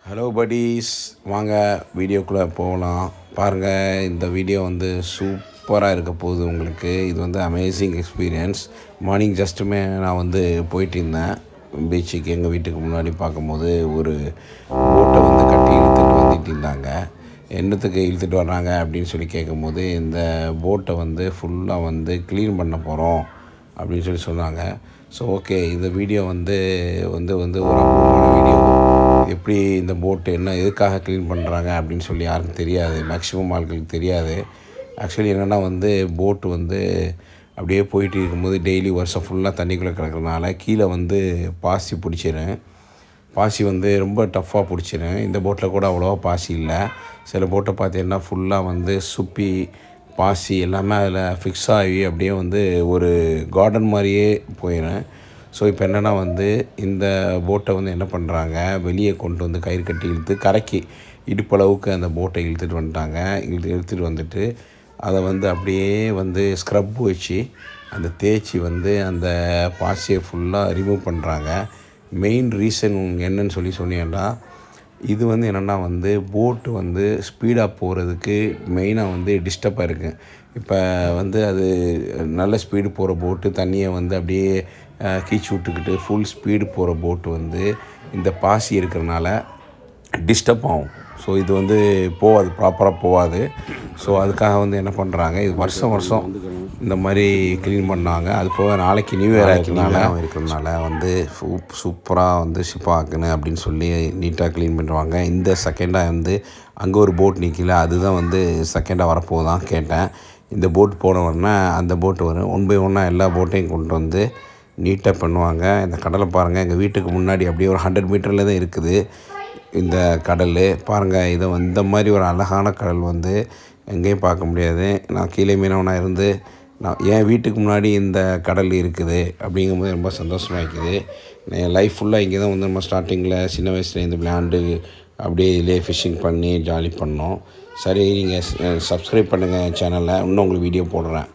Hello buddies, வாங்க வீடியோக்குள்ளே போகலாம். பாருங்கள், இந்த வீடியோ வந்து சூப்பராக இருக்க போகுது உங்களுக்கு. இது வந்து அமேசிங் எக்ஸ்பீரியன்ஸ். மார்னிங் ஜஸ்ட்டுமே நான் வந்து போயிட்டு இருந்தேன் பீச்சுக்கு. எங்கள் வீட்டுக்கு முன்னாடி பார்க்கும்போது ஒரு போட்டை வந்து கட்டி இழுத்துட்டு வந்துட்டு இருந்தாங்க. என்னத்துக்கு இழுத்துட்டு வர்றாங்க அப்படின்னு சொல்லி கேட்கும்போது, இந்த போட்டை வந்து ஃபுல்லாக வந்து க்ளீன் பண்ண போகிறோம் அப்படின்னு சொல்லி சொன்னாங்க. ஸோ ஓகே, இந்த வீடியோ வந்து வந்து வந்து ஒரு அபூர்வமான வீடியோ. எப்படி இந்த போட்டு என்ன எதுக்காக க்ளீன் பண்ணுறாங்க அப்படின்னு சொல்லி யாருக்கும் தெரியாது. மேக்ஸிமம் ஆட்களுக்கு தெரியாது. ஆக்சுவலி என்னென்னா வந்து போட்டு வந்து அப்படியே போயிட்டு இருக்கும்போது டெய்லி வருஷம் ஃபுல்லாக தண்ணிக்குள்ளே கிடக்கிறதுனால கீழே வந்து பாசி பிடிச்சிரும். பாசி வந்து ரொம்ப டஃப்பாக பிடிச்சிரும். இந்த போட்டில் கூட அவ்வளோவா பாசி இல்லை. சில போட்டை பார்த்தீங்கன்னா ஃபுல்லாக வந்து சுப்பி பாசி எல்லாமே அதில் ஃபிக்ஸ் ஆகி அப்படியே வந்து ஒரு கார்டன் மாதிரியே போயிடும். ஸோ இப்போ என்னென்னா வந்து இந்த போட்டை வந்து என்ன பண்ணுறாங்க, வெளியே கொண்டு வந்து கயிறு கட்டி இழுத்து கரைக்கி இடுப்பளவுக்கு அந்த போட்டை இழுத்துட்டு வந்துட்டாங்க. இழுத்துட்டு வந்துட்டு அதை வந்து அப்படியே வந்து ஸ்க்ரப் வச்சு அந்த தேய்ச்சி வந்து அந்த பாசியை ஃபுல்லாக ரிமூவ் பண்ணுறாங்க. மெயின் ரீசன் என்னன்னு சொல்லி சொன்னீங்கன்னா, இது வந்து என்னென்னா வந்து போட்டு வந்து ஸ்பீடாக போகிறதுக்கு மெயினாக வந்து டிஸ்டர்பாக இருக்குது. இப்போ வந்து அது நல்ல ஸ்பீடு போகிற போட்டு தண்ணியை வந்து அப்படியே கீச்சு விட்டுக்கிட்டு ஃபுல் ஸ்பீடு போகிற போட்டு வந்து இந்த பாசி இருக்கிறனால டிஸ்டர்ப் ஆகும். ஸோ இது வந்து போகாது, ப்ராப்பராக போகாது. ஸோ அதுக்காக வந்து என்ன பண்ணுறாங்க, இது வருஷம் இந்த மாதிரி க்ளீன் பண்ணாங்க. அது போக நாளைக்கு நியூ இயர் இருக்கிறதுனால வந்து சூப்பராக வந்து ஷிப் ஆக்குன்னு அப்படின்னு சொல்லி நீட்டாக க்ளீன் பண்ணுவாங்க. இந்த செகண்டாக வந்து அங்கே ஒரு போட் நிற்கல, அதுதான் வந்து செகண்டாக வரப்போதான் கேட்டேன். இந்த போட் போன உடனே அந்த போட்டு வரும். 1 by 1 எல்லா போட்டையும் கொண்டு வந்து நீட்டாக பண்ணுவாங்க. இந்த கடலை பாருங்கள், எங்கள் வீட்டுக்கு முன்னாடி அப்படியே ஒரு 100 மீட்டரில் தான் இருக்குது இந்த கடல். பாருங்கள், இதை இந்த மாதிரி ஒரு அழகான கடல் வந்து எங்கேயும் பார்க்க முடியாது. நான் கீழே மீனவனாக இருந்து நான் என் வீட்டுக்கு முன்னாடி இந்த கடல் இருக்குது அப்படிங்கும்போது ரொம்ப சந்தோஷமாக இருக்குது. என் லைஃப் ஃபுல்லாக இங்கே தான் வந்து நம்ம ஸ்டார்டிங்கில் சின்ன வயசுலேருந்து விளையாண்டு அப்படியே இதிலே ஃபிஷ்ஷிங் பண்ணி ஜாலி பண்ணோம். சரி, நீங்கள் சப்ஸ்கிரைப் பண்ணுங்கள் சேனலை, இன்னும் உங்களுக்கு வீடியோ போடுறேன்.